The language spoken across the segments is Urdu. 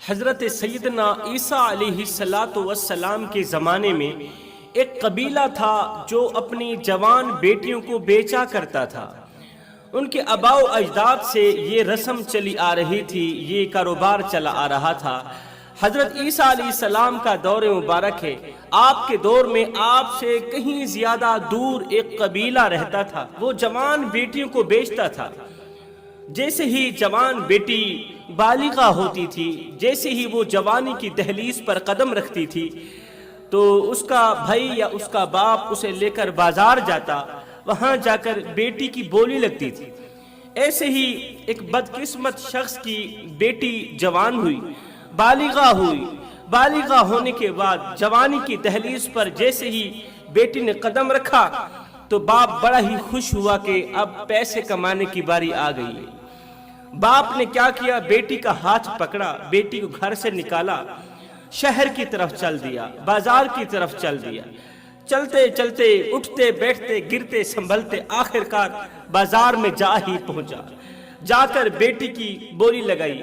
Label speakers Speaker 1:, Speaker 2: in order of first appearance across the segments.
Speaker 1: حضرت سیدنا عیسیٰ علیہ السلام کے زمانے میں ایک قبیلہ تھا جو اپنی جوان بیٹیوں کو بیچا کرتا تھا۔ ان کے آباء و اجداد سے یہ رسم چلی آ رہی تھی، یہ کاروبار چلا آ رہا تھا۔ حضرت عیسیٰ علیہ السلام کا دور مبارک ہے، آپ کے دور میں آپ سے کہیں زیادہ دور ایک قبیلہ رہتا تھا، وہ جوان بیٹیوں کو بیچتا تھا۔ جیسے ہی جوان بیٹی بالغہ ہوتی تھی، جیسے ہی وہ جوانی کی دہلیز پر قدم رکھتی تھی تو اس کا بھائی یا اس کا باپ اسے لے کر بازار جاتا، وہاں جا کر بیٹی کی بولی لگتی تھی۔ ایسے ہی ایک بدقسمت شخص کی بیٹی جوان ہوئی، بالغہ ہوئی، بالغہ ہونے کے بعد جوانی کی دہلیز پر جیسے ہی بیٹی نے قدم رکھا تو باپ بڑا ہی خوش ہوا کہ اب پیسے کمانے کی باری آ گئی ہے۔ باپ نے کیا کیا، بیٹی کا ہاتھ پکڑا، بیٹی کو گھر سے نکالا، شہر کی طرف چل دیا، بازار کی طرف چل دیا۔ چلتے چلتے، اٹھتے بیٹھتے، گرتے سنبھلتے، آخرکار بازار میں جا ہی پہنچا۔ جا کر بیٹی کی بولی لگائی،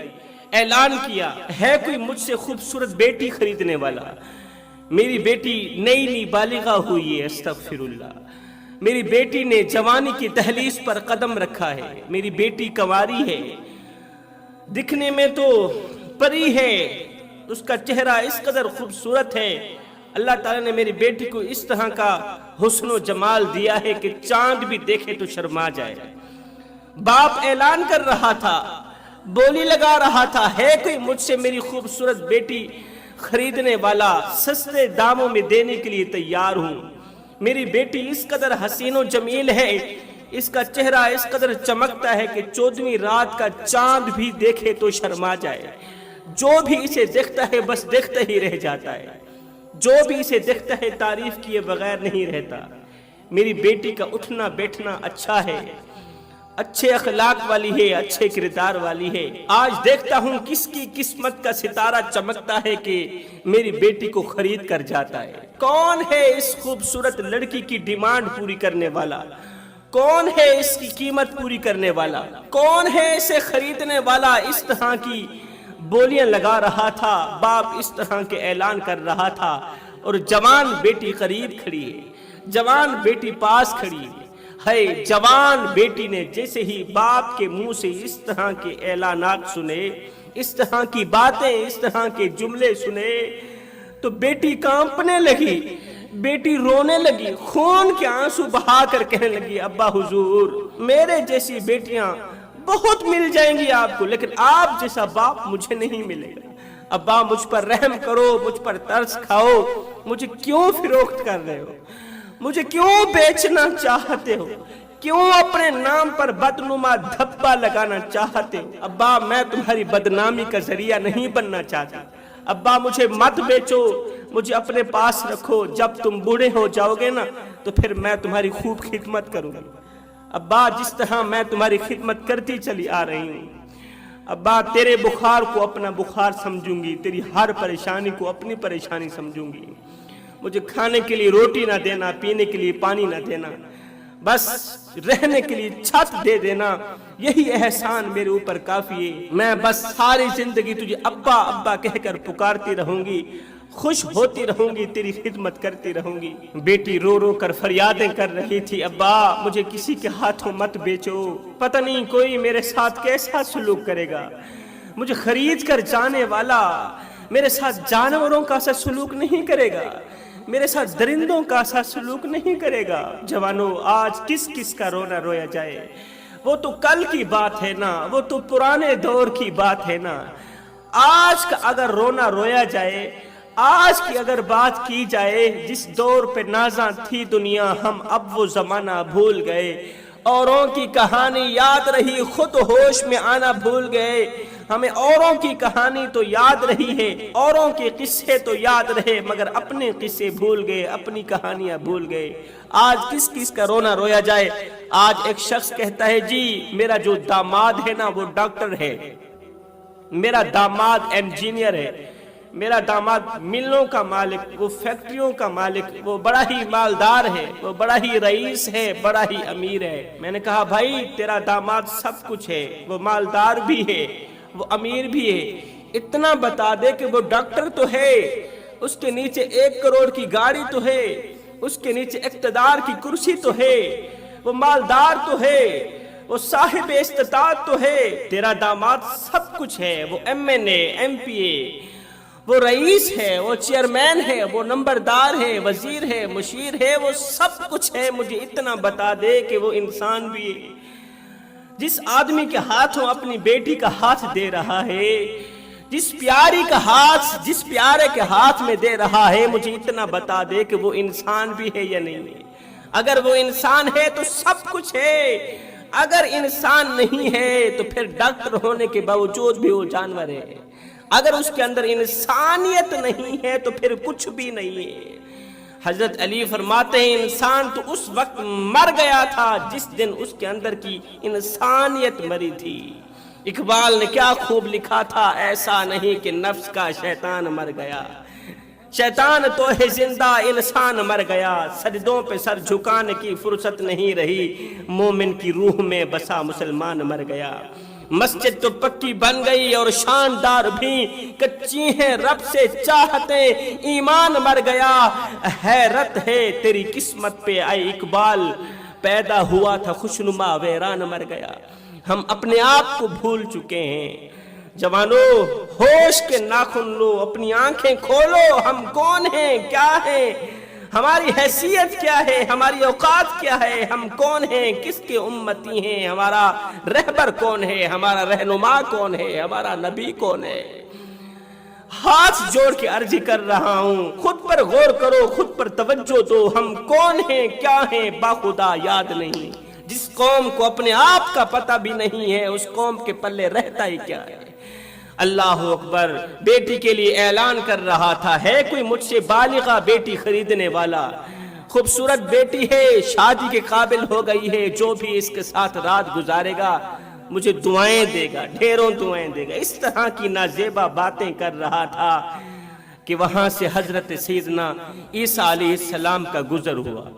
Speaker 1: اعلان کیا، ہے کوئی مجھ سے خوبصورت بیٹی خریدنے والا؟ میری بیٹی نئی نئی بالغہ ہوئی ہے، استغفر اللہ۔ میری بیٹی نے جوانی کی دہلیز پر قدم رکھا ہے، میری بیٹی کنواری ہے، دکھنے میں تو پری ہے، اس کا چہرہ اس قدر خوبصورت ہے، اللہ تعالیٰ نے میری بیٹی کو اس طرح کا حسن و جمال دیا ہے کہ چاند بھی دیکھے تو شرما جائے۔ باپ اعلان کر رہا تھا، بولی لگا رہا تھا، ہے کوئی مجھ سے میری خوبصورت بیٹی خریدنے والا؟ سستے داموں میں دینے کے لیے تیار ہوں۔ میری بیٹی اس قدر حسین و جمیل ہے، اس کا چہرہ اس قدر چمکتا ہے کہ 14ویں رات کا چاند بھی دیکھے تو شرما جائے۔ جو بھی اسے دیکھتا ہے بس دیکھتا ہی رہ جاتا ہے، جو بھی اسے دیکھتا ہے تعریف کیے بغیر نہیں رہتا۔ میری بیٹی کا اٹھنا بیٹھنا اچھا ہے، اچھے اخلاق والی ہے، اچھے کردار والی ہے۔ آج دیکھتا ہوں کس کی قسمت کا ستارہ چمکتا ہے کہ میری بیٹی کو خرید کر جاتا ہے۔ کون ہے اس خوبصورت لڑکی کی ڈیمانڈ پوری کرنے والا؟ کون ہے اس کی قیمت پوری کرنے والا؟ کون ہے اسے خریدنے والا؟ اس طرح کی بولیاں لگا رہا تھا، باپ اس طرح کے اعلان کر رہا تھا، اور جوان بیٹی قریب کھڑی ہے، جوان بیٹی پاس کھڑی ہے۔ جوان بیٹی نے جیسے ہی باپ کے منہ سے اس طرح کے اعلانات سنے، اس طرح کی باتیں، اس طرح کے جملے سنے تو بیٹی کانپنے لگی، بیٹی رونے لگی، خون کے آنسو بہا کر کہنے لگی، ابا حضور، میرے جیسی بیٹیاں بہت مل جائیں گی آپ کو، لیکن آپ جیسا باپ مجھے نہیں ملے گا۔ ابا مجھ پر رحم کرو، مجھ پر ترس کھاؤ، مجھے کیوں فروخت کر رہے ہو؟ مجھے کیوں بیچنا چاہتے ہو؟ کیوں اپنے نام پر بدنما دھبا لگانا چاہتے ہو؟ ابا میں تمہاری بدنامی کا ذریعہ نہیں بننا چاہتا، ابا مجھے مت بیچو، مجھے اپنے پاس رکھو، جب تم بوڑھے ہو جاؤ گے نا تو پھر میں تمہاری خوب خدمت کروں گا۔ ابا جس طرح میں تمہاری خدمت کرتی چلی آ رہی ہوں، ابا تیرے بخار کو اپنا بخار سمجھوں گی، تیری ہر پریشانی کو اپنی پریشانی سمجھوں گی۔ مجھے کھانے کے لیے روٹی نہ دینا، پینے کے لیے پانی نہ دینا، بس رہنے کے لیے چھت دے دینا، یہی احسان میرے اوپر کافی ہے۔ میں بس ساری زندگی تجھے ابا ابا کہہ کر پکارتی رہوں گی، خوش ہوتی رہوں گی، تیری خدمت کرتی رہوں گی۔ بیٹی رو رو کر فریادیں کر رہی تھی، ابا مجھے کسی کے ہاتھوں مت بیچو، پتہ نہیں کوئی میرے ساتھ کیسا سلوک کرے گا، مجھے خرید کر جانے والا میرے ساتھ جانوروں کا سا سلوک نہیں کرے گا، میرے ساتھ درندوں کا سا سلوک نہیں کرے گا۔ جوانوں، آج کس کس کا رونا رویا جائے؟ وہ تو کل کی بات ہے نا، وہ تو پرانے دور کی بات ہے نا۔ آج کا اگر رونا رویا جائے، آج کی اگر بات کی جائے، جس دور پہ نازاں تھی دنیا، ہم اب وہ زمانہ بھول گئے۔ اوروں کی کہانی یاد رہی، خود ہوش میں آنا بھول گئے۔ ہمیں اوروں کی کہانی تو یاد رہی ہے، اوروں کے قصے تو یاد رہے، مگر اپنے قصے بھول گئے، اپنی کہانیاں بھول گئے۔ آج کس کس کا رونا رویا جائے؟ آج ایک شخص کہتا ہے، جی میرا جو داماد ہے نا وہ ڈاکٹر ہے، میرا داماد انجینئر ہے، میرا داماد ملوں کا مالک، وہ فیکٹریوں کا مالک، وہ بڑا ہی مالدار ہے، وہ بڑا ہی رئیس ہے، بڑا ہی امیر ہے۔ میں نے کہا، بھائی تیرا داماد سب کچھ ہے، وہ مالدار بھی ہے، وہ امیر بھی ہے، اتنا بتا دے کہ وہ ڈاکٹر تو ہے، اس کے نیچے 1 کروڑ کی گاڑی تو ہے، اس کے نیچے اقتدار کی کرسی تو ہے، وہ مالدار تو ہے، وہ صاحب استطاعت تو ہے، تیرا داماد سب کچھ ہے، وہ MNA MPA، وہ رئیس ہے، وہ چیئرمین ہے، وہ نمبردار ہے، وزیر ہے، مشیر ہے، وہ سب کچھ ہے، مجھے اتنا بتا دے کہ وہ انسان بھی ہے۔ جس آدمی کے ہاتھوں اپنی بیٹی کا ہاتھ دے رہا ہے، جس پیارے کے ہاتھ میں دے رہا ہے، مجھے اتنا بتا دے کہ وہ انسان بھی ہے یا نہیں ہے۔ اگر وہ انسان ہے تو سب کچھ ہے، اگر انسان نہیں ہے تو پھر ڈاکٹر ہونے کے باوجود بھی وہ جانور ہے، اگر اس کے اندر انسانیت نہیں ہے تو پھر کچھ بھی نہیں ہے۔ حضرت علی فرماتے ہیں انسان تو اس وقت مر گیا تھا جس دن اس کے اندر کی انسانیت مری تھی۔ اقبال نے کیا خوب لکھا تھا، ایسا نہیں کہ نفس کا شیطان مر گیا، شیطان تو ہے زندہ، انسان مر گیا، سجدوں پہ سر جھکانے کی فرصت نہیں رہی، مومن کی روح میں بسا مسلمان مر گیا۔ مسجد تو پکی بن گئی اور شاندار بھی، کچی ہیں رب سے چاہتے، ایمان مر گیا، حیرت ہے تیری قسمت پہ اے اقبال، پیدا ہوا تھا خوشنما ویران مر گیا۔ ہم اپنے آپ کو بھول چکے ہیں۔ جوانو ہوش کے ناخن لو، اپنی آنکھیں کھولو، ہم کون ہیں، کیا ہیں، ہماری حیثیت کیا ہے، ہماری اوقات کیا ہے، ہم کون ہیں، کس کے امتی ہیں، ہمارا رہبر کون ہے، ہمارا رہنما کون ہے، ہمارا نبی کون ہے۔ ہاتھ جوڑ کے عرض کر رہا ہوں، خود پر غور کرو، خود پر توجہ دو، ہم کون ہیں، کیا ہیں، باخدا یاد نہیں۔ جس قوم کو اپنے آپ کا پتہ بھی نہیں ہے، اس قوم کے پلے رہتا ہی کیا ہے۔ اللہ اکبر، بیٹی کے لیے اعلان کر رہا تھا، ہے کوئی مجھ سے بالغہ بیٹی خریدنے والا؟ خوبصورت بیٹی ہے، شادی کے قابل ہو گئی ہے، جو بھی اس کے ساتھ رات گزارے گا مجھے دعائیں دے گا، ڈھیروں دعائیں دے گا۔ اس طرح کی نازیبا باتیں کر رہا تھا کہ وہاں سے حضرت سیدنا عیسیٰ علیہ السلام کا گزر ہوا۔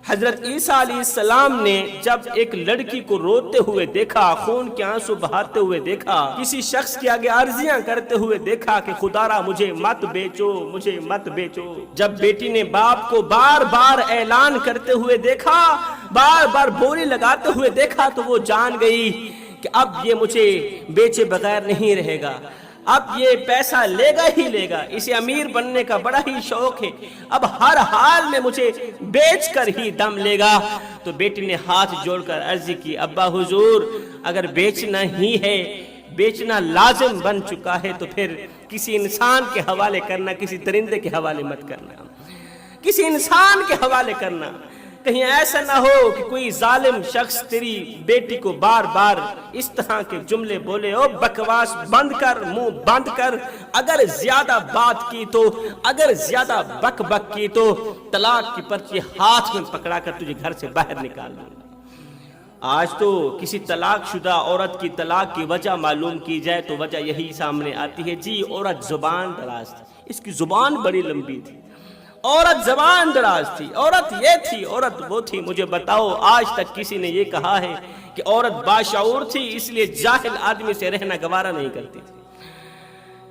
Speaker 1: حضرت عیسیٰ علیہ السلام نے جب ایک لڑکی کو روتے ہوئے دیکھا، خون کے آنسو بہاتے ہوئے دیکھا، کسی شخص کے آگے عرضیاں کرتے ہوئے دیکھا کہ خدا را مجھے مت بیچو، مجھے مت بیچو، جب بیٹی نے باپ کو بار بار اعلان کرتے ہوئے دیکھا، بار بار بولی لگاتے ہوئے دیکھا، تو وہ جان گئی کہ اب یہ مجھے بیچے بغیر نہیں رہے گا، اب یہ پیسہ لے گا ہی لے گا، اسے امیر بننے کا بڑا ہی شوق ہے، اب ہر حال میں مجھے بیچ کر ہی دم لے گا۔ تو بیٹی نے ہاتھ جوڑ کر عرض کی، ابا حضور اگر بیچنا ہی ہے، بیچنا لازم بن چکا ہے، تو پھر کسی انسان کے حوالے کرنا، کسی درندے کے حوالے مت کرنا، کسی انسان کے حوالے کرنا۔ کہیں ایسا نہ ہو کہ کوئی ظالم شخص تیری بیٹی کو بار بار اس طرح کے جملے بولے، او بکواس بند کر، منہ بند کر، اگر زیادہ بات کی تو، اگر زیادہ بک بک کی تو طلاق کی پرچی ہاتھ میں پکڑا کر تجھے گھر سے باہر نکال دوں گا۔ آج تو کسی طلاق شدہ عورت کی طلاق کی وجہ معلوم کی جائے تو وجہ یہی سامنے آتی ہے، جی عورت زبان دراز تھی، اس کی زبان بڑی لمبی تھی، عورت زبان دراز تھی، عورت یہ تھی، عورت وہ تھی۔ مجھے بتاؤ آج تک کسی نے یہ کہا ہے کہ عورت باشعور تھی اس لیے جاہل آدمی سے رہنا گوارا نہیں کرتی تھی؟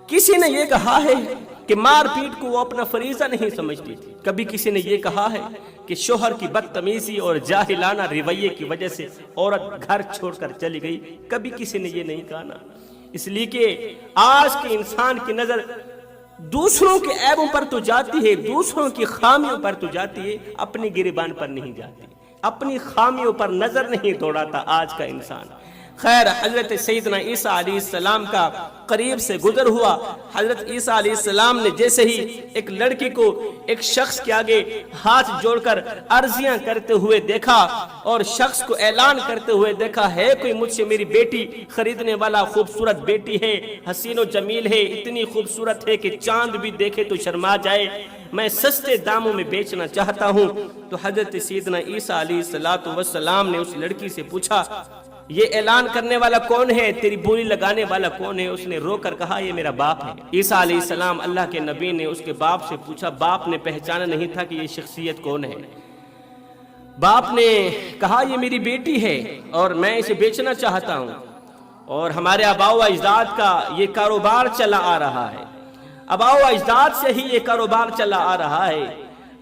Speaker 1: کسی نے یہ کہا ہے کہ مار پیٹ کو وہ اپنا فریضہ نہیں سمجھتی تھی؟ کبھی کسی نے یہ کہا ہے کہ شوہر کی بدتمیزی اور جاہلانہ رویے کی وجہ سے عورت گھر چھوڑ کر چلی گئی؟ کبھی کسی نے یہ نہیں کہا نا۔ اس لیے کہ آج کے انسان کی نظر دوسروں کے عیبوں پر تو جاتی ہے، دوسروں کی خامیوں پر تو جاتی ہے، اپنی گریبان پر نہیں جاتی، اپنی خامیوں پر نظر نہیں دوڑاتا آج کا انسان۔ خیر، حضرت سیدنا عیسیٰ علیہ السلام کا قریب سے گزر ہوا۔ حضرت عیسیٰ علیہ السلام نے جیسے ہی ایک لڑکی کو ایک شخص کے آگے ہاتھ جوڑ کر عرضیاں کرتے ہوئے دیکھا اور شخص کو اعلان کرتے ہوئے دیکھا، ہے کوئی مجھ سے میری بیٹی خریدنے والا؟ خوبصورت بیٹی ہے، حسین و جمیل ہے، اتنی خوبصورت ہے کہ چاند بھی دیکھے تو شرما جائے، میں سستے داموں میں بیچنا چاہتا ہوں۔ تو حضرت سیدنا عیسیٰ علیہ السلام نے اس لڑکی سے پوچھا، یہ اعلان کرنے والا کون ہے، تیری بولی لگانے والا کون ہے؟ اس نے رو کر کہا، یہ میرا باپ ہے۔ عیسیٰ علیہ السلام اللہ کے نبی نے اس کے باپ سے پوچھا، باپ نے پہچانا نہیں تھا کہ یہ شخصیت کون ہے؟ باپ نے کہا، یہ میری بیٹی ہے اور میں اسے بیچنا چاہتا ہوں۔ اور ہمارے آباؤ اجداد کا یہ کاروبار چلا آ رہا ہے، آباؤ اجداد سے ہی یہ کاروبار چلا آ رہا ہے۔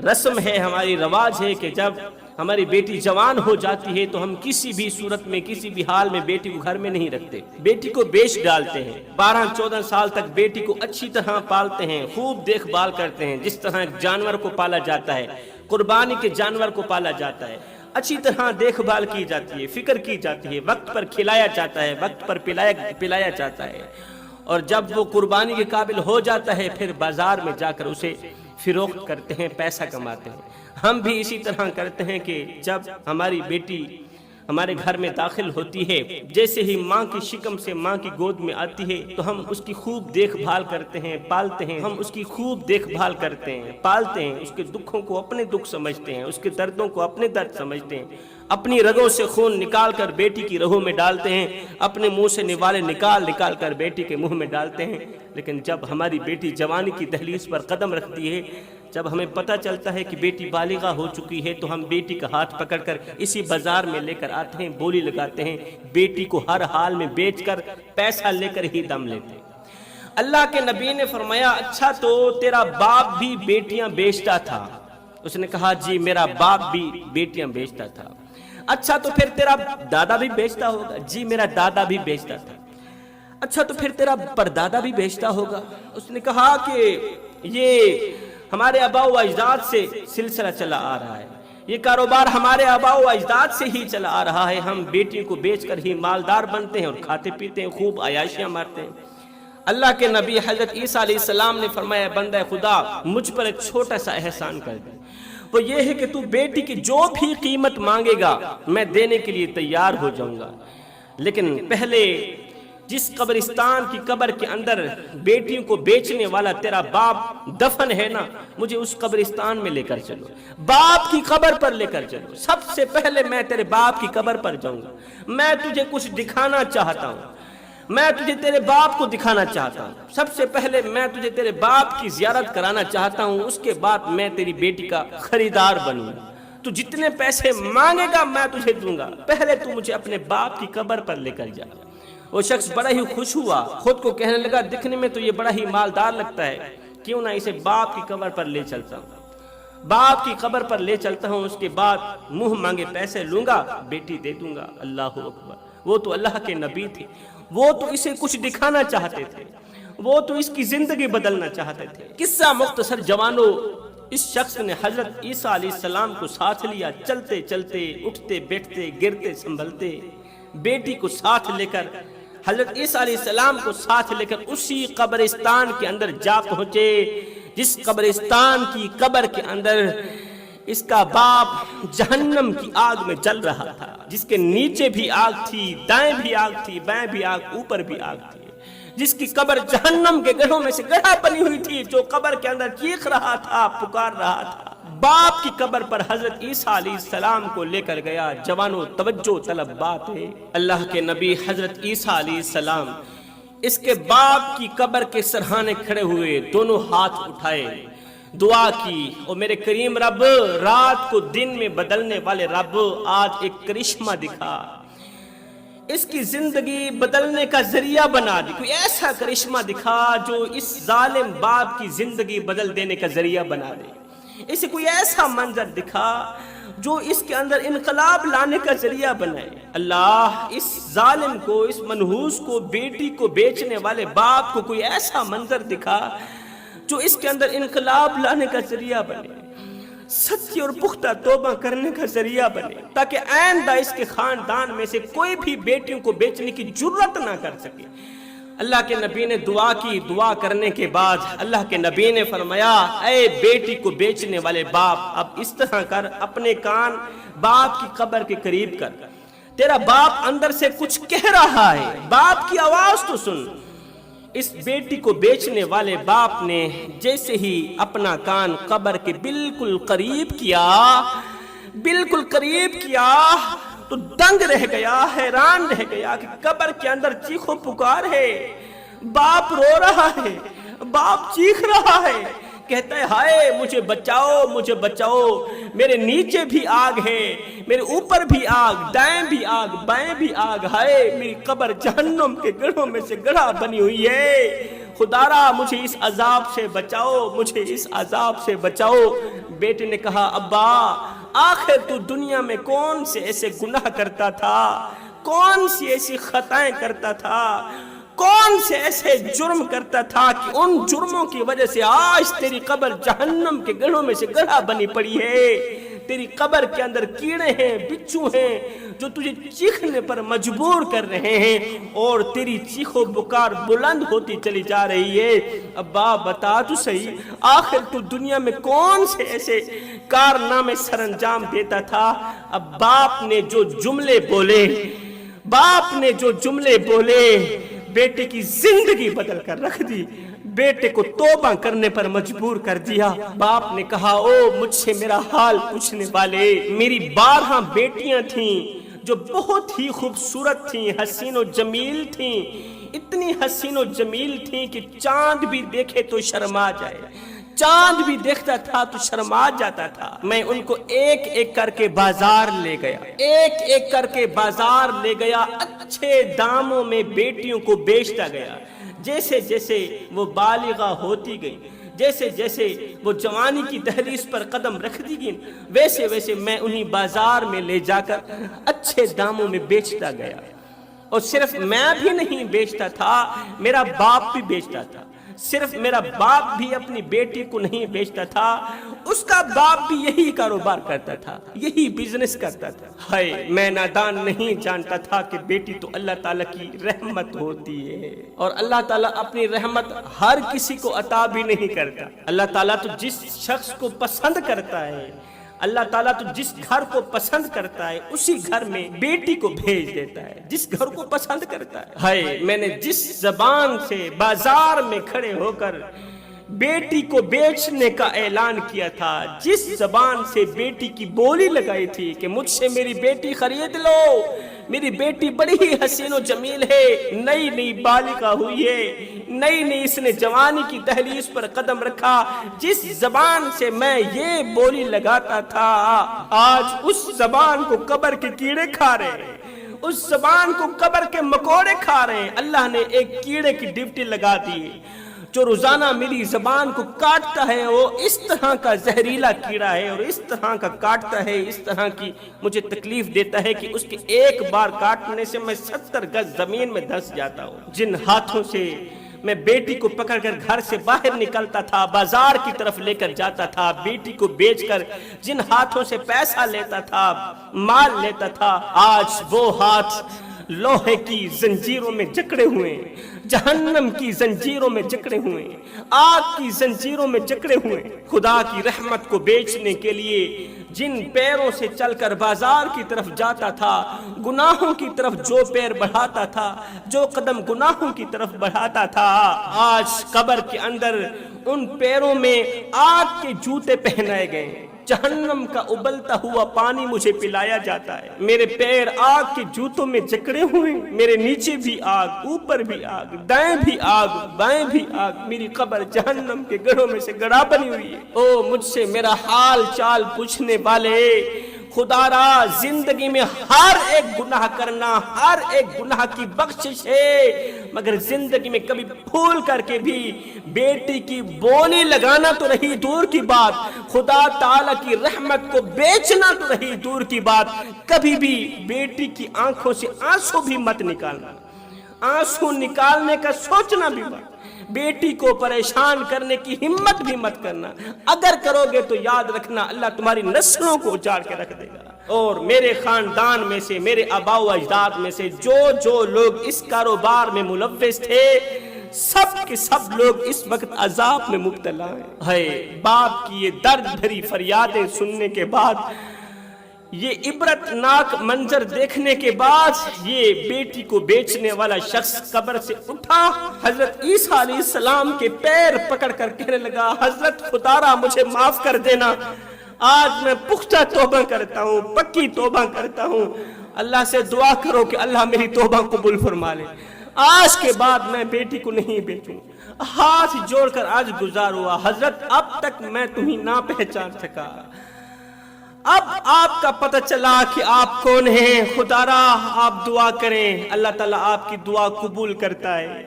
Speaker 1: رسم ہے، ہماری رواج ہے کہ جب ہماری بیٹی جوان ہو جاتی ہے تو ہم کسی بھی صورت میں کسی بھی حال میں بیٹی کو گھر میں نہیں رکھتے، بیٹی کو بیچ ڈالتے ہیں۔ 12-14 سال تک بیٹی کو اچھی طرح پالتے ہیں، خوب دیکھ بھال کرتے ہیں، جس طرح ایک جانور کو پالا جاتا ہے، قربانی کے جانور کو پالا جاتا ہے، اچھی طرح دیکھ بھال کی جاتی ہے، فکر کی جاتی ہے، وقت پر کھلایا جاتا ہے، وقت پر پلایا جاتا ہے، اور جب وہ قربانی کے قابل ہو جاتا ہے پھر بازار میں جا کر اسے فروخت کرتے ہیں، پیسہ کماتے ہیں۔ ہم بھی اسی طرح کرتے ہیں کہ جب ہماری بیٹی ہمارے گھر میں داخل ہوتی ہے، جیسے ہی ماں کی شکم سے ماں کی گود میں آتی ہے تو ہم اس کی خوب دیکھ بھال کرتے ہیں، پالتے ہیں، ہم اس کی خوب دیکھ بھال کرتے ہیں، پالتے ہیں، اس کے دکھوں کو اپنے دکھ سمجھتے ہیں، اس کے دردوں کو اپنے درد سمجھتے ہیں، اپنی رگوں سے خون نکال کر بیٹی کی رگوں میں ڈالتے ہیں، اپنے منہ سے نوالے نکال کر بیٹی کے منہ میں ڈالتے ہیں۔ لیکن جب ہماری بیٹی جوانی کی دہلیز پر قدم رکھتی ہے، جب ہمیں پتہ چلتا ہے کہ بیٹی بالغہ ہو چکی ہے، تو ہم بیٹی کا ہاتھ پکڑ کر اسی بازار میں لے کر آتے ہیں، بولی لگاتے ہیں، بیٹی کو ہر حال میں بیچ کر پیسہ لے کر ہی دم لیتے ہیں۔ اللہ کے نبی نے فرمایا، اچھا تو تیرا باپ بھی بیٹیاں بیچتا تھا؟ اس نے کہا جی میرا باپ بھی بیٹیاں بیچتا تھا۔ اچھا تو پھر تیرا دادا بھی بیچتا ہوگا؟ جی میرا دادا بھی بیچتا تھا۔ اچھا تو پھر تیرا پردادا بھی بیچتا ہوگا؟ اس نے کہا کہ یہ ہمارے آباء و اجداد سے سلسلہ چلا آ رہا ہے، یہ کاروبار ہمارے آباء و اجداد سے ہی چلا آ رہا ہے، ہم بیٹیوں کو بیچ کر ہی مالدار بنتے ہیں اور کھاتے پیتے ہیں، خوب عیاشیاں مارتے ہیں۔ اللہ کے نبی حضرت عیسیٰ علیہ السلام نے فرمایا، بندہ خدا مجھ پر ایک چھوٹا سا احسان کر دے، وہ یہ ہے کہ تو بیٹی کی جو بھی قیمت مانگے گا میں دینے کے لیے تیار ہو جاؤں گا، لیکن پہلے جس قبرستان کی قبر کے اندر بیٹیوں کو بیچنے والا تیرا باپ دفن ہے نا، مجھے اس قبرستان میں لے کر چلو، باپ کی قبر پر لے کر چلو، سب سے پہلے میں تیرے باپ کی قبر پر جاؤں گا، میں تجھے کچھ دکھانا چاہتا ہوں، میں تجھے تیرے باپ کو دکھانا چاہتا ہوں، سب سے پہلے میں تجھے تیرے باپ کی زیارت کرانا چاہتا ہوں، اس کے بعد میں تیری بیٹی کا خریدار بنوں گا، تو جتنے پیسے مانگے گا میں تجھے دوں گا، پہلے تو مجھے اپنے باپ کی قبر پر لے کر جا۔ وہ شخص بڑا ہی خوش ہوا، خود کو کہنے لگا دکھنے میں تو یہ بڑا ہی مالدار لگتا ہے، کیوں نہ اسے باپ کی قبر پر لے چلتا ہوں، باپ کی قبر پر لے چلتا ہوں، اس کے بعد منہ مانگے پیسے لوں گا، بیٹی دے دوں گا۔ اللہ اکبر! وہ تو اللہ کے نبی تھے، وہ تو اسے کچھ دکھانا چاہتے تھے، وہ تو اس کی زندگی بدلنا چاہتے تھے۔ قصہ مختصر جوانوں، اس شخص نے حضرت عیسیٰ علیہ السلام کو ساتھ لیا، چلتے چلتے، اٹھتے بیٹھتے، گرتے سنبھلتے، بیٹی کو ساتھ لے کر، حضرت عیسیٰ علیہ السلام کو ساتھ لے کر اسی قبرستان کے اندر جا پہنچے، جس قبرستان کی قبر کے اندر اس کا باپ جہنم کی آگ میں جل رہا تھا، جس کے نیچے بھی آگ تھی، دائیں بھی آگ تھی، بائیں بھی آگ، اوپر بھی آگ تھی، جس کی قبر جہنم کے گڑھوں میں سے گڑھا بنی ہوئی تھی، جو قبر کے اندر چیخ رہا تھا، پکار رہا تھا۔ باپ کی قبر پر حضرت عیسیٰ علیہ السلام کو لے کر گیا۔ جوانوں توجہ طلب بات ہے، اللہ کے نبی حضرت عیسیٰ علیہ السلام اس کے باپ کی قبر کے سرہانے کھڑے ہوئے، دونوں ہاتھ اٹھائے، دعا کی، اور میرے کریم رب، رات کو دن میں بدلنے والے رب، آج ایک کرشمہ دکھا، اس کی زندگی بدلنے کا ذریعہ بنا دی، کوئی ایسا کرشمہ دکھا جو اس ظالم باپ کی زندگی بدل دینے کا ذریعہ بنا دے، اسے کوئی ایسا منظر دکھا جو اس کے اندر انقلاب لانے کا ذریعہ بنائے۔ اللہ اس ظالم کو، اس منحوس کو، بیٹی کو بیچنے والے باپ کو کوئی ایسا منظر دکھا جو اس کے اندر انقلاب لانے کا ذریعہ بنے، سچی اور پختہ توبہ کرنے کا ذریعہ بنے، تاکہ آئندہ اس کے خاندان میں سے کوئی بھی بیٹیوں کو بیچنے کی جرت نہ کر سکے۔ اللہ کے نبی نے دعا کی، دعا کرنے کے بعد اللہ کے نبی نے فرمایا، اے بیٹی کو بیچنے والے باپ، اب اس طرح کر، اپنے کان باپ کی قبر کے قریب کر، تیرا باپ اندر سے کچھ کہہ رہا ہے، باپ کی آواز تو سن۔ اس بیٹی کو بیچنے والے باپ نے جیسے ہی اپنا کان قبر کے بالکل قریب کیا تو دنگ رہ گیا، حیران رہ گیا کہ قبر کے اندر چیخو پکار ہے، باپ رو رہا ہے، باپ چیخ رہا ہے، کہتا ہے ہائے مجھے بچاؤ مجھے بچاؤ، میرے نیچے بھی آگ ہے، میرے اوپر بھی آگ، دائیں بھی آگ، بائیں بھی آگ، ہائے میری قبر جہنم کے گڑھوں میں سے گڑھا بنی ہوئی ہے، خدارا مجھے اس عذاب سے بچاؤ، مجھے اس عذاب سے بچاؤ۔ بیٹے نے کہا ابا آخر تو دنیا میں کون سے ایسے گناہ کرتا تھا، کون سی ایسی خطائیں کرتا تھا، کون سے ایسے جرم کرتا تھا کہ ان جرموں کی وجہ سے آج تیری قبر جہنم کے گڑھوں میں سے گڑھا بنی پڑی ہے، تیری قبر کے اندر کیڑے ہیں، بچھو ہیں جو تجھے چیخنے پر مجبور کر رہے ہیں اور تیری چیخ و پکار بلند ہوتی چلی جا رہی ہے۔ ابا بتا تو صحیح آخر تو دنیا میں کون سے ایسے کارنامے سر انجام دیتا تھا؟ اب باپ نے جو جملے بولے، باپ نے جو جملے بولے بیٹے کی زندگی بدل کر رکھ دی، بیٹے کو توبہ کرنے پر مجبور کر دیا۔ باپ نے کہا او مجھ سے میرا حال پوچھنے والے، میری 12 بیٹیاں تھیں جو بہت ہی خوبصورت تھیں، حسین و جمیل تھیں، اتنی حسین و جمیل تھیں کہ چاند بھی دیکھے تو شرما جائے، چاند بھی دیکھتا تھا تو شرما جاتا تھا۔ میں ان کو ایک ایک کر کے بازار لے گیا، ایک ایک کر کے بازار لے گیا، اچھے داموں میں بیٹیوں کو بیچتا گیا۔ جیسے جیسے وہ بالغہ ہوتی گئی، جیسے جیسے وہ جوانی کی دہلیز پر قدم رکھتی گئی، ویسے ویسے میں انہی بازار میں لے جا کر اچھے داموں میں بیچتا گیا۔ اور صرف میں بھی نہیں بیچتا تھا، میرا باپ بھی بیچتا تھا۔ صرف میرا باپ بھی اپنی بیٹی کو نہیں بیچتا تھا، اس کا باپ بھی یہی کاروبار کرتا تھا، یہی بزنس کرتا تھا۔ ہائے میں نادان نہیں جانتا تھا کہ بیٹی تو اللہ تعالیٰ کی رحمت ہوتی ہے، اور اللہ تعالیٰ اپنی رحمت ہر کسی کو عطا بھی نہیں کرتا۔ اللہ تعالیٰ تو جس شخص کو پسند کرتا ہے، اللہ تعالیٰ تو جس گھر کو پسند کرتا ہے اسی گھر میں بیٹی کو بھیج دیتا ہے، جس گھر کو پسند کرتا ہے۔ ہائے میں نے جس زبان سے بازار میں کھڑے ہو کر بیٹی کو بیچنے کا اعلان کیا تھا، جس زبان سے بیٹی کی بولی لگائی تھی کہ مجھ سے میری بیٹی خرید لو، میری بیٹی بڑی ہی حسین و جمیل ہے، نئی نئی بالغہ ہوئی ہے، نئی نئی اس نے جوانی کی دہلیز پر قدم رکھا، جس زبان سے میں یہ بولی لگاتا تھا آج اس زبان کو قبر کے کیڑے کھا رہے ہیں، اس زبان کو قبر کے مکوڑے کھا رہے ہیں۔ اللہ نے ایک کیڑے کی ڈیوٹی لگا دی جو روزانہ میری زبان کو کاٹتا ہے، وہ اس طرح کا زہریلا کیڑا ہے اور اس طرح کا کاٹتا ہے، اس طرح کی مجھے تکلیف دیتا ہے کہ اس کے ایک بار کاٹنے سے میں 70 گز زمین میں دھس جاتا ہوں۔ جن ہاتھوں سے میں بیٹی کو پکڑ کر گھر سے باہر نکلتا تھا، بازار کی طرف لے کر جاتا تھا، بیٹی کو بیچ کر جن ہاتھوں سے پیسہ لیتا تھا، مال لیتا تھا، آج وہ ہاتھ لوہے کی زنجیروں میں جکڑے ہوئے، جہنم کی زنجیروں میں جکڑے ہوئے، آگ کی زنجیروں میں جکڑے ہوئے۔ خدا کی رحمت کو بیچنے کے لیے جن پیروں سے چل کر بازار کی طرف جاتا تھا، گناہوں کی طرف جو پیر بڑھاتا تھا، جو قدم گناہوں کی طرف بڑھاتا تھا، آج قبر کے اندر ان پیروں میں آگ کے جوتے پہنائے گئے، جہنم کا ابلتا ہوا پانی مجھے پلایا جاتا ہے، میرے پیر آگ کے جوتوں میں جکڑے ہوئے، میرے نیچے بھی آگ، اوپر بھی آگ، دائیں بھی آگ، بائیں بھی آگ، میری قبر جہنم کے گڑھوں میں سے گڑھا بنی ہوئی ہے۔ او مجھ سے میرا حال چال پوچھنے والے، خدا را زندگی میں ہر ایک گناہ کرنا، ہر ایک گناہ کی بخشش ہے، مگر زندگی میں کبھی بھول کر کے بھی بیٹی کی بولی لگانا تو رہی دور کی بات، خدا تعالیٰ کی رحمت کو بیچنا تو رہی دور کی بات، کبھی بھی بیٹی کی آنکھوں سے آنسو بھی مت نکالنا، آنسو نکالنے کا سوچنا بھی مت، بیٹی کو پریشان کرنے کی ہمت بھی مت کرنا، اگر کرو گے تو یاد رکھنا اللہ تمہاری نسلوں کو اجاڑ کے رکھ دے گا۔ اور میرے خاندان میں سے، میرے آباء و اجداد میں سے جو لوگ اس کاروبار میں ملوث تھے، سب کے سب لوگ اس وقت عذاب میں مبتلا ہیں۔ ہے باپ کی یہ درد بھری فریادیں سننے کے بعد، یہ عبرتناک منظر دیکھنے کے بعد، یہ بیٹی کو بیچنے والا شخص قبر سے اٹھا، حضرت عیسیٰ علیہ السلام کے پیر پکڑ کر کہنے لگا حضرت خدارا مجھے معاف کر دینا، آج میں پختہ توبہ کرتا ہوں، پکی توبہ کرتا ہوں، اللہ سے دعا کرو کہ اللہ میری توبہ قبول فرما لے، آج کے بعد میں بیٹی کو نہیں بیچوں، ہاتھ جوڑ کر آج گزار ہوا، حضرت اب تک میں تمہیں نہ پہچان سکا، اب آپ کا پتہ چلا کہ آپ کون ہیں۔ خدا را آپ دعا کریں، اللہ تعالیٰ آپ کی دعا قبول کرتا ہے۔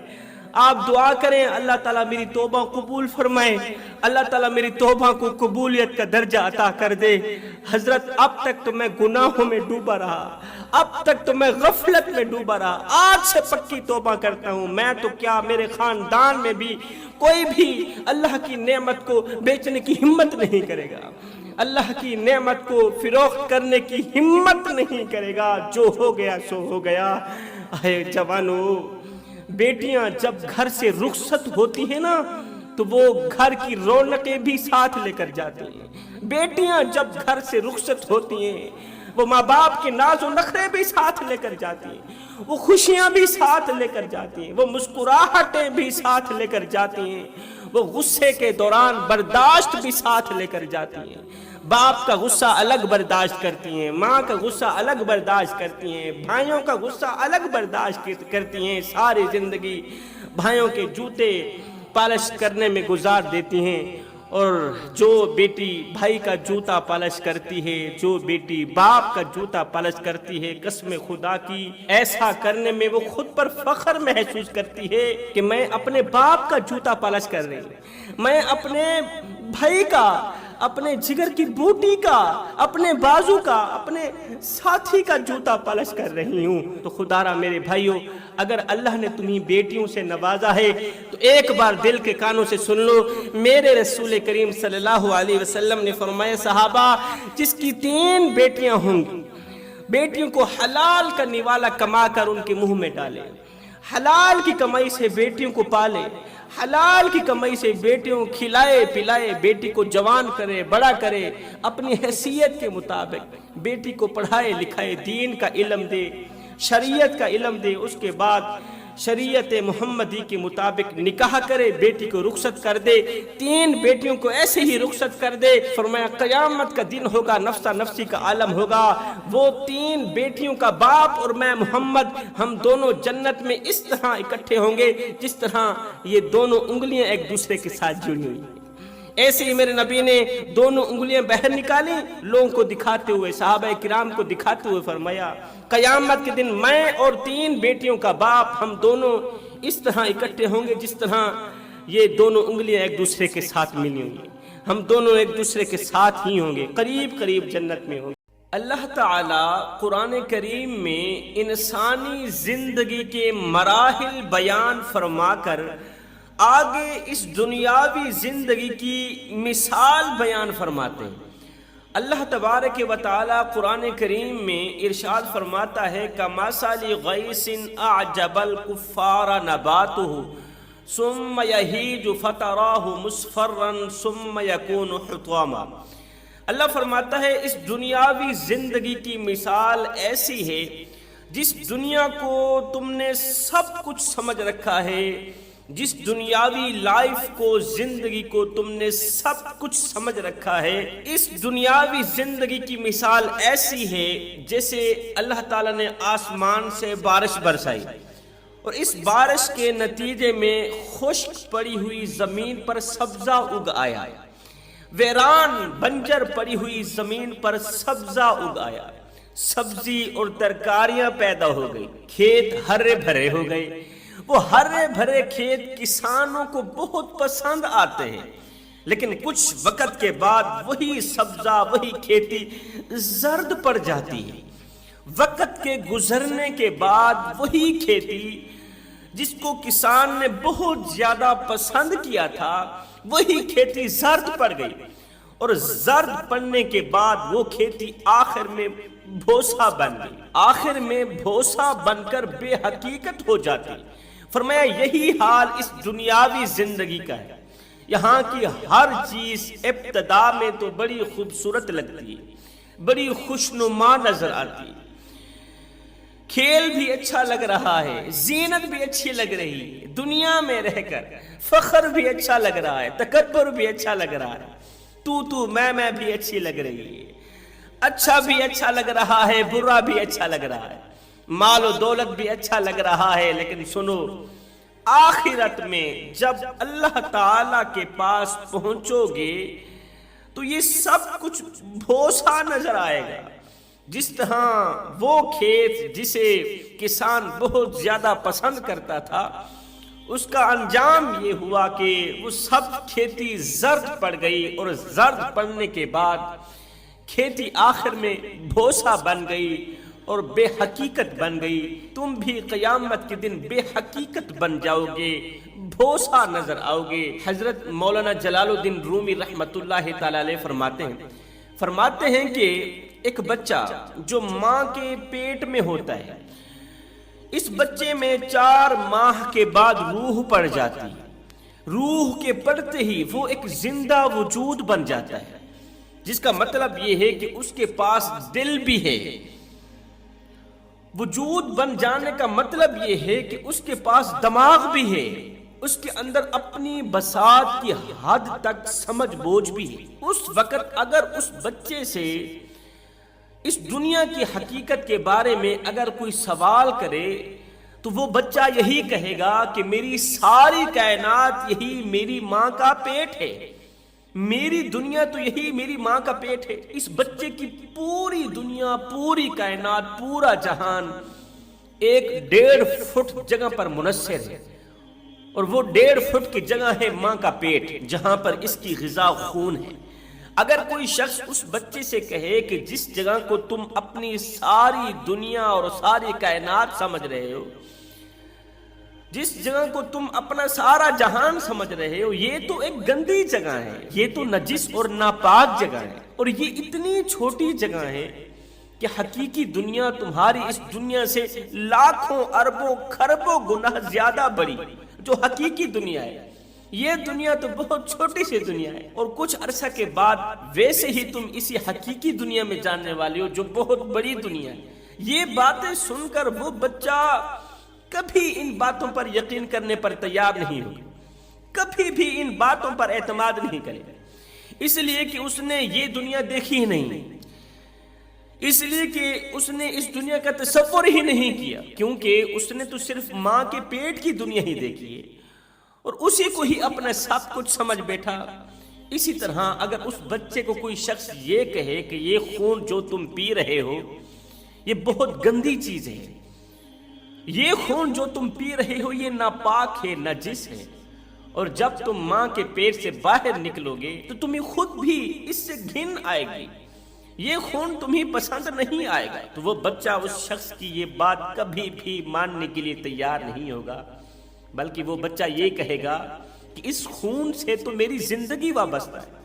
Speaker 1: آپ دعا کریں اللہ تعالیٰ میری توبہ قبول فرمائے، اللہ تعالیٰ میری توبہ کو قبولیت کا درجہ عطا کر دے۔ حضرت اب تک تو میں گناہوں میں ڈوبا رہا، اب تک تو میں غفلت میں ڈوبا رہا، آج سے پکی توبہ کرتا ہوں۔ میں تو کیا میرے خاندان میں بھی کوئی بھی اللہ کی نعمت کو بیچنے کی ہمت نہیں کرے گا، اللہ کی نعمت کو فروخت کرنے کی ہمت نہیں کرے گا۔ جو ہو گیا سو ہو گیا۔ اے جوانو، بیٹیاں جب گھر سے رخصت ہوتی ہیں نا تو وہ گھر کی رونقیں بھی ساتھ لے کر جاتی ہیں۔ بیٹیاں جب گھر سے رخصت ہوتی ہیں وہ ماں باپ کے ناز و نخرے بھی ساتھ لے کر جاتی ہیں، وہ خوشیاں بھی ساتھ لے کر جاتی ہیں، وہ مسکراہٹیں بھی ساتھ لے کر جاتی ہیں، وہ غصے کے دوران برداشت بھی ساتھ لے کر جاتی ہیں۔ باپ کا غصہ الگ برداشت کرتی ہیں، ماں کا غصہ الگ برداشت کرتی ہیں، بھائیوں کا غصہ الگ برداشت کرتی ہیں۔ ساری زندگی بھائیوں کے جوتے پالش کرنے میں گزار دیتی ہیں، اور جو بیٹی بھائی کا جوتا پالش کرتی ہے، جو بیٹی باپ کا جوتا پالش کرتی ہے، قسم خدا کی ایسا کرنے میں وہ خود پر فخر محسوس کرتی ہے کہ میں اپنے باپ کا جوتا پالش کر رہی ہوں، میں اپنے بھائی کا، اپنے جگر کی بوٹی کا، اپنے بازو کا، اپنے ساتھی کا جوتا پالش کر رہی ہوں۔ تو خدا را میرے بھائیوں، اگر اللہ نے تمہیں بیٹیوں سے نوازا ہے تو ایک بار دل کے کانوں سے سن لو۔ میرے رسول کریم صلی اللہ علیہ وسلم نے فرمایا، صحابہ جس کی 3 بیٹیاں ہوں گی، بیٹیوں کو حلال کا نوالا کما کر ان کے منہ میں ڈالے، حلال کی کمائی سے بیٹیوں کو پالے، حلال کی کمائی سے بیٹیوں کو کھلائے پلائے، بیٹی کو جوان کرے، بڑا کرے، اپنی حیثیت کے مطابق بیٹی کو پڑھائے لکھائے، دین کا علم دے، شریعت کا علم دے، اس کے بعد شریعت محمدی کے مطابق نکاح کرے، بیٹی کو رخصت کر دے، 3 بیٹیوں کو ایسے ہی رخصت کر دے۔ فرمایا قیامت کا دن ہوگا، نفسا نفسی کا عالم ہوگا، وہ 3 بیٹیوں کا باپ اور میں محمد، ہم دونوں جنت میں اس طرح اکٹھے ہوں گے جس طرح یہ دونوں انگلیاں ایک دوسرے کے ساتھ جڑی ہوئی۔ ایسے ہی میرے نبی نے دونوں انگلیاں باہر نکالی، لوگوں کو دکھاتے ہوئے، صحابہ کرام کو دکھاتے ہوئے فرمایا قیامت کے دن میں اور 3 بیٹیوں کا باپ، ہم دونوں اس طرح اکٹھے ہوں گے جس طرح یہ دونوں انگلیاں ایک دوسرے کے ساتھ ملی ہوں گی، ہم دونوں ایک دوسرے کے ساتھ ہی ہوں گے، قریب قریب جنت میں ہوں گے۔ اللہ تعالیٰ قرآن کریم میں انسانی زندگی کے مراحل بیان فرما کر آگے اس دنیاوی زندگی کی مثال بیان فرماتے ہیں۔ اللہ تبارک و تعالی قرآن کریم میں ارشاد فرماتا ہے کَمَثَلِ غَيْثٍ أَعْجَبَ الْكُفَّارَ نَبَاتُهُ ثُمَّ يَهِيجُ فَتَرَاهُ مُصْفَرًّا ثُمَّ يَكُونُ حُطَامًا۔ اللہ فرماتا ہے اس دنیاوی زندگی کی مثال ایسی ہے جس دنیا کو تم نے سب کچھ سمجھ رکھا ہے، جس دنیاوی لائف کو، زندگی کو تم نے سب کچھ سمجھ رکھا ہے، اس دنیاوی زندگی کی مثال ایسی ہے جیسے اللہ تعالیٰ نے آسمان سے بارش برسائی اور اس بارش کے نتیجے میں خشک پڑی ہوئی زمین پر سبزہ اگ آیا، ویران بنجر پڑی ہوئی زمین پر سبزہ اگ آیا، سبزی اور ترکاریاں پیدا ہو گئی، کھیت ہرے بھرے ہو گئے۔ وہ ہرے بھرے کھیت کسانوں کو بہت پسند آتے ہیں، لیکن کچھ وقت کے بعد وہی سبزہ، وہی کھیتی زرد پڑ جاتی ہے۔ وقت کے گزرنے کے بعد وہی کھیتی جس کو کسان نے بہت زیادہ پسند کیا تھا، وہی کھیتی زرد پڑ گئی، اور زرد پڑنے کے بعد وہ کھیتی آخر میں بھوسا بن گئی، آخر میں بھوسا بن کر بے حقیقت ہو جاتی۔ فرمایا یہی حال اس دنیاوی زندگی کا ہے، یہاں کی ہر چیز ابتدا میں تو بڑی خوبصورت لگتی ہے، بڑی خوشنما نظر آتی ہے، کھیل بھی اچھا لگ رہا ہے، زینت بھی اچھی لگ رہی ہے، دنیا میں رہ کر فخر بھی اچھا لگ رہا ہے، تکبر بھی اچھا لگ رہا ہے، تو میں بھی اچھی لگ رہی ہے، اچھا بھی اچھا لگ رہا ہے، برا بھی اچھا لگ رہا ہے، مال و دولت بھی اچھا لگ رہا ہے، لیکن سنو آخرت میں جب اللہ تعالی کے پاس پہنچو گے تو یہ سب کچھ بھوسا نظر آئے گا. جس طرح وہ کھیت جسے کسان بہت زیادہ پسند کرتا تھا، اس کا انجام یہ ہوا کہ وہ سب کھیتی زرد پڑ گئی، اور زرد پڑنے کے بعد کھیتی آخر میں بھوسا بن گئی اور بے حقیقت بن گئی. تم بھی قیامت کے دن بے حقیقت بن جاؤ گے، بھوسا نظر آؤ گے. حضرت مولانا جلال الدین رومی رحمت اللہ تعالی علیہ فرماتے ہیں کہ ایک بچہ جو ماں کے پیٹ میں ہوتا ہے، اس بچے میں 4 ماہ کے بعد روح پڑ جاتی. روح کے پڑتے ہی وہ ایک زندہ وجود بن جاتا ہے، جس کا مطلب یہ ہے کہ اس کے پاس دل بھی ہے. وجود بن جانے کا مطلب یہ ہے کہ اس کے پاس دماغ بھی ہے، اس کے اندر اپنی بساط کی حد تک سمجھ بوجھ بھی ہے. اس وقت اگر اس بچے سے اس دنیا کی حقیقت کے بارے میں اگر کوئی سوال کرے تو وہ بچہ یہی کہے گا کہ میری ساری کائنات یہی میری ماں کا پیٹ ہے، میری دنیا تو یہی میری ماں کا پیٹ ہے. اس بچے کی پوری دنیا، پوری کائنات، پورا جہان 1.5 فٹ جگہ پر منحصر ہے، اور وہ 1.5 فٹ کی جگہ ہے ماں کا پیٹ، جہاں پر اس کی غذا خون ہے. اگر کوئی شخص اس بچے سے کہے کہ جس جگہ کو تم اپنی ساری دنیا اور ساری کائنات سمجھ رہے ہو، جس جگہ کو تم اپنا سارا جہان سمجھ رہے ہو، یہ تو ایک گندی جگہ ہے، یہ تو نجس اور ناپاک جگہ ہے، اور یہ اتنی چھوٹی جگہ ہے کہ حقیقی دنیا تمہاری اس دنیا سے لاکھوں اربوں کھربوں گنا زیادہ بڑی جو حقیقی دنیا ہے. یہ دنیا تو بہت چھوٹی سی دنیا ہے، اور کچھ عرصہ کے بعد ویسے ہی تم اسی حقیقی دنیا میں جاننے والے ہو جو بہت بڑی دنیا ہے. یہ باتیں سن کر وہ بچہ کبھی ان باتوں پر یقین کرنے پر تیار نہیں ہوگا، کبھی بھی ان باتوں پر اعتماد نہیں کرے گا، اس لیے کہ اس نے یہ دنیا دیکھی ہی نہیں، اس لیے کہ اس نے اس دنیا کا تصور ہی نہیں کیا، کیونکہ اس نے تو صرف ماں کے پیٹ کی دنیا ہی دیکھی ہے اور اسی کو ہی اپنا سب کچھ سمجھ بیٹھا. اسی طرح اگر اس بچے کو کوئی شخص یہ کہے کہ یہ خون جو تم پی رہے ہو یہ بہت گندی چیز ہے، یہ خون جو تم پی رہے ہو یہ ناپاک ہے، نجس ہے، اور جب تم ماں کے پیٹ سے باہر نکلو گے تو تمہیں خود بھی اس سے گھن آئے گی، یہ خون تمہیں پسند نہیں آئے گا. تو وہ بچہ اس شخص کی یہ بات کبھی بھی ماننے کے لیے تیار نہیں ہوگا، بلکہ وہ بچہ یہ کہے گا کہ اس خون سے تو میری زندگی وابستہ ہے،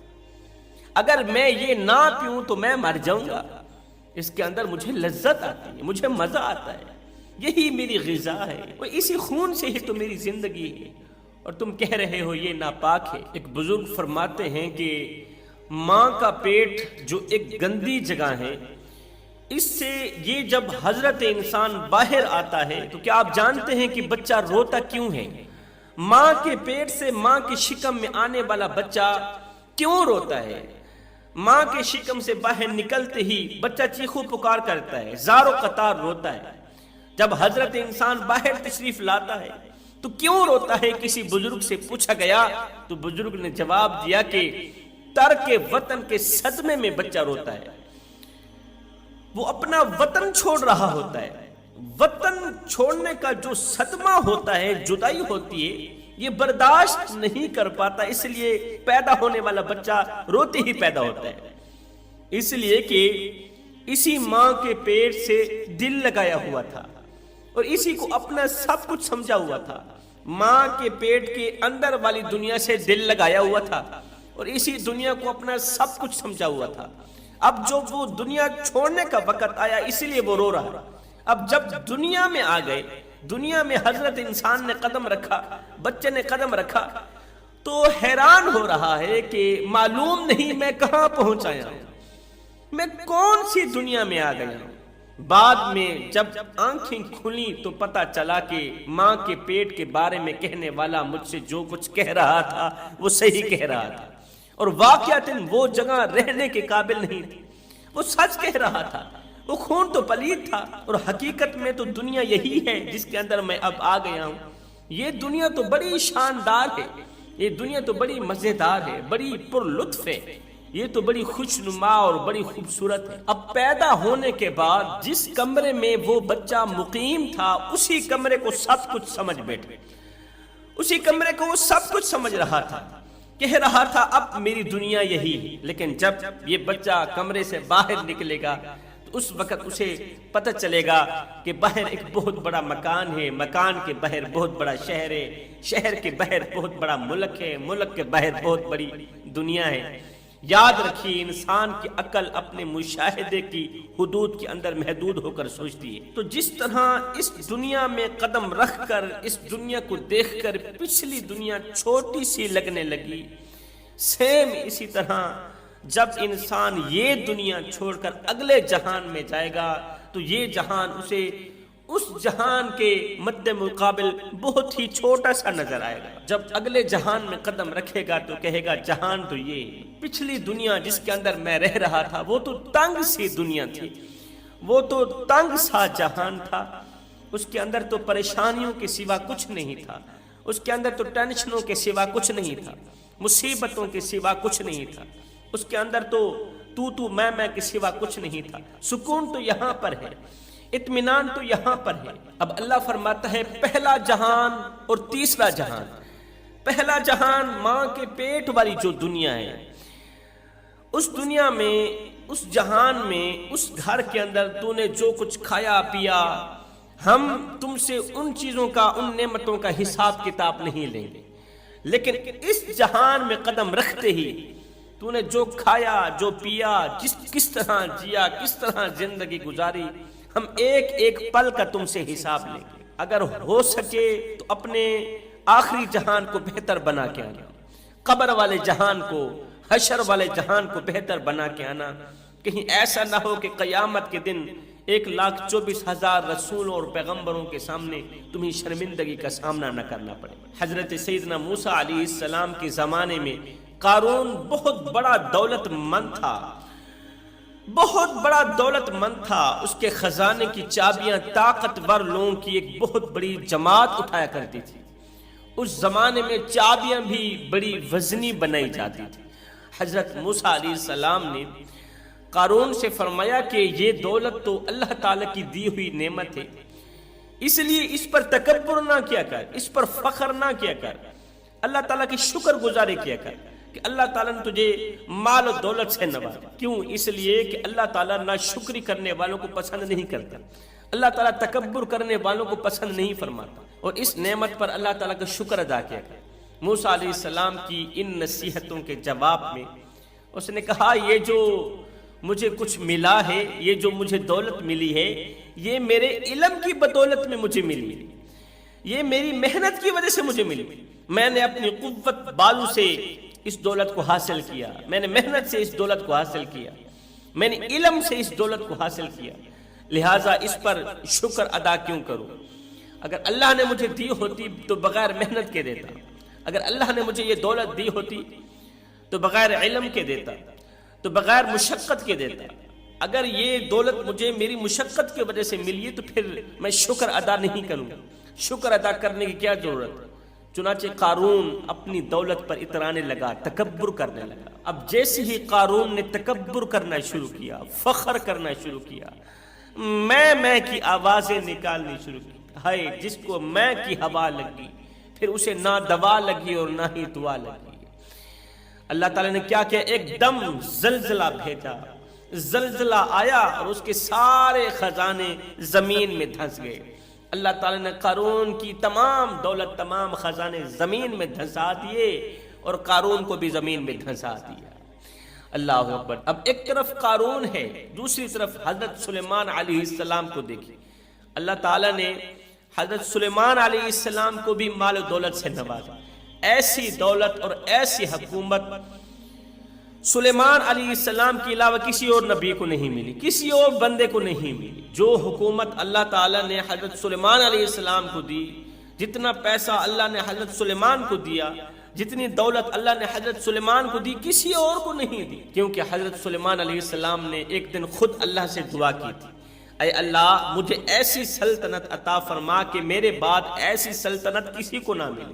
Speaker 1: اگر میں یہ نہ پیوں تو میں مر جاؤں گا، اس کے اندر مجھے لذت آتی ہے، مجھے مزہ آتا ہے، یہی میری غذا ہے، اور اسی خون سے ہی تو میری زندگی ہے، اور تم کہہ رہے ہو یہ ناپاک ہے. ایک بزرگ فرماتے ہیں کہ ماں کا پیٹ جو ایک گندی جگہ ہے، اس سے یہ جب حضرت انسان باہر آتا ہے تو کیا آپ جانتے ہیں کہ بچہ روتا کیوں ہے؟ ماں کے پیٹ سے ماں کے شکم میں آنے والا بچہ کیوں روتا ہے؟ ماں کے شکم سے باہر نکلتے ہی بچہ چیخو پکار کرتا ہے، زار و قطار روتا ہے. جب حضرت انسان باہر تشریف لاتا ہے تو کیوں روتا ہے؟ کسی بزرگ سے پوچھا گیا تو بزرگ نے جواب دیا کہ ترک وطن کے صدمے میں بچہ روتا ہے، وہ اپنا وطن چھوڑ رہا ہوتا ہے، وطن چھوڑنے کا جو صدمہ ہوتا ہے، جدائی ہوتی ہے، یہ برداشت نہیں کر پاتا، اس لیے پیدا ہونے والا بچہ روتے ہی پیدا ہوتا ہے، اس لیے کہ اسی ماں کے پیٹ سے دل لگایا ہوا تھا اور اسی کو اپنا سب کچھ سمجھا ہوا تھا. ماں کے پیٹ کے اندر والی دنیا سے دل لگایا ہوا تھا اور اسی دنیا کو اپنا سب کچھ سمجھا ہوا تھا. اب جو وہ دنیا چھوڑنے کا وقت آیا اس لیے وہ رو رہا. اب جب دنیا میں آ گئے، دنیا میں حضرت انسان نے قدم رکھا، بچے نے قدم رکھا، تو حیران ہو رہا ہے کہ معلوم نہیں میں کہاں پہنچایا ہوں، میں کون سی دنیا میں آ گیا ہوں. بعد میں جب آنکھیں کھلی تو پتا چلا کہ ماں کے پیٹ کے بارے میں کہنے والا مجھ سے جو کچھ کہہ رہا تھا وہ صحیح کہہ رہا تھا، اور واقعتاً وہ جگہ رہنے کے قابل نہیں تھی، وہ سچ کہہ رہا تھا. وہ خون تو پلید تھا اور حقیقت میں تو دنیا یہی ہے جس کے اندر میں اب آ گیا ہوں. یہ دنیا تو بڑی شاندار ہے، یہ دنیا تو بڑی مزیدار ہے، بڑی پر لطف ہے، یہ تو بڑی خوشنما اور بڑی خوبصورت ہے۔ اب پیدا ہونے کے بعد جس کمرے میں وہ بچہ مقیم تھا اسی کمرے کو سب کچھ سمجھ بیٹھے، اسی کمرے کو وہ سب کچھ سمجھ رہا تھا، کہہ رہا تھا اب میری دنیا یہی ہے۔ لیکن جب یہ بچہ کمرے سے باہر نکلے گا تو اس وقت اسے پتہ چلے گا کہ باہر ایک بہت بڑا مکان ہے، مکان کے باہر بہت بڑا شہر ہے، شہر کے باہر بہت بڑا ملک ہے، ملک کے باہر بہت بڑی دنیا ہے۔ یاد رکھیے انسان کی عقل اپنے مشاہدے کی حدود کے اندر محدود ہو کر سوچتی ہے۔ تو جس طرح اس دنیا میں قدم رکھ کر اس دنیا کو دیکھ کر پچھلی دنیا چھوٹی سی لگنے لگی، سیم اسی طرح جب انسان یہ دنیا چھوڑ کر اگلے جہان میں جائے گا تو یہ جہان اسے اس جہان کے مد مقابل بہت ہی چھوٹا سا نظر آئے گا۔ جب اگلے جہان میں قدم رکھے گا تو کہے گا جہان تو یہ، پچھلی دنیا جس کے اندر میں رہ رہا تھا وہ تو تنگ سی دنیا تھی، وہ تو تنگ سا جہان تھا، اس کے اندر تو پریشانیوں کے سوا کچھ نہیں تھا، اس کے اندر تو ٹینشنوں کے سوا کچھ نہیں تھا، مصیبتوں کے سوا کچھ نہیں تھا، اس کے اندر تو میں کے سوا کچھ نہیں تھا۔ سکون تو یہاں پر ہے، اطمینان تو یہاں پر ہے۔ اب اللہ فرماتا ہے پہلا جہان اور تیسرا جہان۔ پہلا جہان ماں کے پیٹ والی جو دنیا ہے، اس دنیا میں، اس جہان میں، اس گھر کے اندر تو نے جو کچھ کھایا پیا، ہم تم سے ان چیزوں کا، ان نعمتوں کا حساب کتاب نہیں لیں گے۔ لیکن اس جہان میں قدم رکھتے ہی تو نے جو کھایا، جو پیا، کس طرح جیا، کس طرح زندگی گزاری، ہم ایک ایک پل کا تم سے حساب لیں گے۔ اگر ہو سکے تو اپنے آخری جہان کو بہتر بنا کے آنا، قبر والے جہان کو، حشر والے جہان کو بہتر بنا کے آنا، کہیں ایسا نہ ہو کہ قیامت کے دن 1,24,000 رسولوں اور پیغمبروں کے سامنے تمہیں شرمندگی کا سامنا نہ کرنا پڑے۔ حضرت سیدنا موسیٰ علیہ السلام کے زمانے میں قارون بہت بڑا دولت مند تھا، بہت بڑا دولت مند تھا، اس کے خزانے کی چابیاں طاقتور لوگوں کی ایک بہت بڑی جماعت اٹھایا کرتی تھی۔ اس زمانے میں چابیاں بھی بڑی وزنی بنائی جاتی تھی۔ حضرت موسیٰ علیہ السلام نے قارون سے فرمایا کہ یہ دولت تو اللہ تعالیٰ کی دی ہوئی نعمت ہے، اس لیے اس پر تکبر نہ کیا کر، اس پر فخر نہ کیا کر، اللہ تعالیٰ کی شکر گزاری کیا کر کہ اللہ تعالیٰ نے تجھے مال و دولت سے نوازا۔ کیوں؟ اس لیے کہ اللہ تعالیٰ ناشکری کرنے والوں کو پسند نہیں کرتا، اللہ تعالیٰ تکبر کرنے والوں کو پسند نہیں فرماتا، اور اس نعمت پر اللہ تعالیٰ کا شکر ادا کیا کر۔ موسیٰ علیہ السلام کی ان نصیحتوں کے جواب میں اس نے کہا یہ جو مجھے کچھ ملا ہے، یہ جو مجھے دولت ملی ہے، یہ میرے علم کی بدولت میں مجھے ملی ہے، یہ میری محنت کی وجہ سے مجھے ملی، میں نے اپنی قوت بالو سے اس دولت کو حاصل کیا، میں نے محنت سے اس دولت کو حاصل کیا، میں نے علم سے اس دولت کو حاصل کیا، لہٰذا اس پر شکر ادا کیوں کروں؟ اگر اللہ نے مجھے دی ہوتی تو بغیر محنت کے دیتا، اگر اللہ نے مجھے یہ دولت دی ہوتی تو بغیر علم کے دیتا، تو بغیر مشقت کے دیتا۔ اگر یہ دولت مجھے میری مشقت کی وجہ سے ملی ہے تو پھر میں شکر ادا نہیں کروں گا، شکر ادا کرنے کی کیا ضرورت ہے؟ چنانچہ قارون اپنی دولت پر اترانے لگا، تکبر کرنے لگا۔ اب جیسے ہی قارون نے تکبر کرنا شروع کیا، فخر کرنا شروع کیا، میں کی آوازیں نکالنی شروع کی، ہائے جس کو میں کی ہوا لگی پھر اسے نہ دوا لگی اور نہ ہی دعا لگی۔ اللہ تعالیٰ نے کیا کیا؟ ایک دم زلزلہ بھیجا، زلزلہ آیا اور اس کے سارے خزانے زمین میں دھنس گئے۔ اللہ تعالیٰ نے قارون کی تمام دولت، تمام خزانے زمین میں دھنسا دیے اور قارون کو بھی زمین میں دھنسا دیا۔ اللہ اکبر۔ اب ایک طرف قارون ہے، دوسری طرف حضرت سلیمان علیہ السلام کو دیکھیں۔ اللہ تعالیٰ نے حضرت سلیمان علیہ السلام کو بھی مال و دولت سے نوازا۔ ایسی دولت اور ایسی حکومت سلیمان علیہ السلام کے علاوہ کسی اور نبی کو نہیں ملی، کسی اور بندے کو نہیں ملی۔ جو حکومت اللہ تعالیٰ نے حضرت سلیمان علیہ السلام کو دی، جتنا پیسہ اللہ نے حضرت سلیمان کو دیا، جتنی دولت اللہ نے حضرت سلیمان کو دی، کسی اور کو نہیں دی، کیونکہ حضرت سلیمان علیہ السلام نے ایک دن خود اللہ سے دعا کی تھی۔ اے اللہ مجھے ایسی سلطنت عطا فرما کہ میرے بعد ایسی سلطنت کسی کو نہ ملے،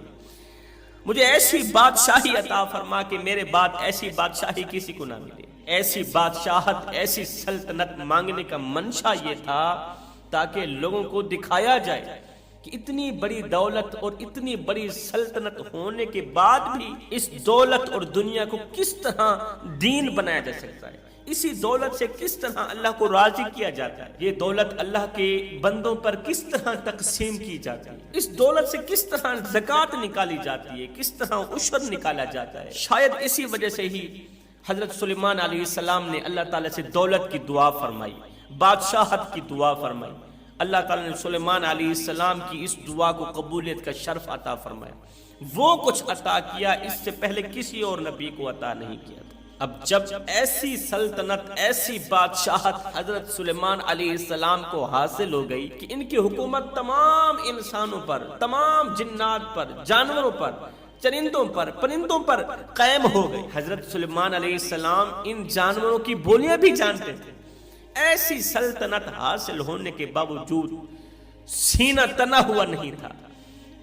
Speaker 1: مجھے ایسی بادشاہی عطا فرما کہ میرے بعد ایسی بادشاہی کسی کو نہ ملے۔ ایسی بادشاہت، ایسی سلطنت مانگنے کا منشا یہ تھا تاکہ لوگوں کو دکھایا جائے کہ اتنی بڑی دولت اور اتنی بڑی سلطنت ہونے کے بعد بھی اس دولت اور دنیا کو کس طرح دین بنایا جا سکتا ہے، اسی دولت سے کس طرح اللہ کو راضی کیا جاتا ہے، یہ دولت اللہ کے بندوں پر کس طرح تقسیم کی جاتی ہے، اس دولت سے کس طرح زکوٰۃ نکالی جاتی ہے، کس طرح عشر نکالا جاتا ہے۔ شاید اسی وجہ سے ہی حضرت سلیمان علیہ السلام نے اللہ تعالیٰ سے دولت کی دعا فرمائی، بادشاہت کی دعا فرمائی۔ اللہ تعالیٰ نے سلیمان علیہ السلام کی اس دعا کو قبولیت کا شرف عطا فرمایا، وہ کچھ عطا کیا اس سے پہلے کسی اور نبی کو عطا نہیں کیا تھا۔ اب جب ایسی سلطنت، ایسی بادشاہت حضرت سلیمان علیہ السلام کو حاصل ہو گئی کہ ان کی حکومت تمام انسانوں پر، تمام جنات پر، جانوروں پر، چرندوں پر، پرندوں پر قائم ہو گئی۔ حضرت سلیمان علیہ السلام ان جانوروں کی بولیاں بھی جانتے تھے۔ ایسی سلطنت حاصل ہونے کے باوجود سینہ تنا ہوا نہیں تھا،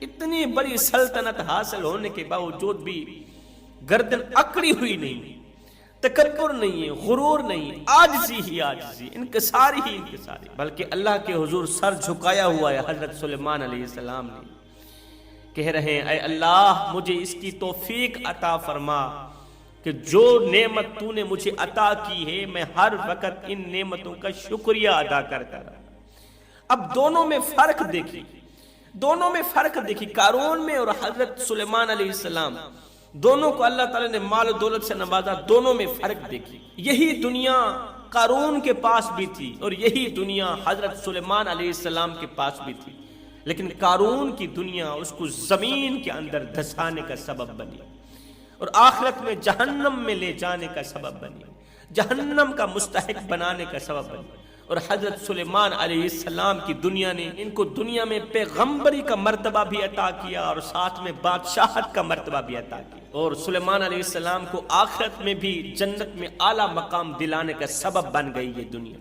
Speaker 1: اتنی بڑی سلطنت حاصل ہونے کے باوجود بھی گردن اکڑی ہوئی نہیں، تکبر نہیں ہے، غرور نہیں، عاجزی ہی عاجزی، انکساری ہی انکساری، بلکہ اللہ کے حضور سر جھکایا ہوا ہے حضرت سلیمان علیہ السلام نے، کہہ رہے ہیں اے اللہ مجھے اس کی توفیق عطا فرما کہ جو نعمت تو نے مجھے عطا کی ہے میں ہر وقت ان نعمتوں کا شکریہ ادا کرتا رہا۔ اب دونوں میں فرق دیکھی، قارون میں اور حضرت سلیمان علیہ السلام، دونوں کو اللہ تعالیٰ نے مال و دولت سے نوازا، دونوں میں فرق دیکھی۔ یہی دنیا قارون کے پاس بھی تھی اور یہی دنیا حضرت سلیمان علیہ السلام کے پاس بھی تھی، لیکن قارون کی دنیا اس کو زمین کے اندر دھسانے کا سبب بنی اور آخرت میں جہنم میں لے جانے کا سبب بنی، جہنم کا مستحق بنانے کا سبب بنی۔ اور حضرت سلیمان علیہ السلام کی دنیا نے ان کو دنیا میں پیغمبری کا مرتبہ بھی عطا کیا اور ساتھ میں بادشاہت کا مرتبہ بھی عطا کیا، اور سلیمان علیہ السلام کو آخرت میں بھی جنت میں اعلیٰ مقام دلانے کا سبب بن گئی یہ دنیا۔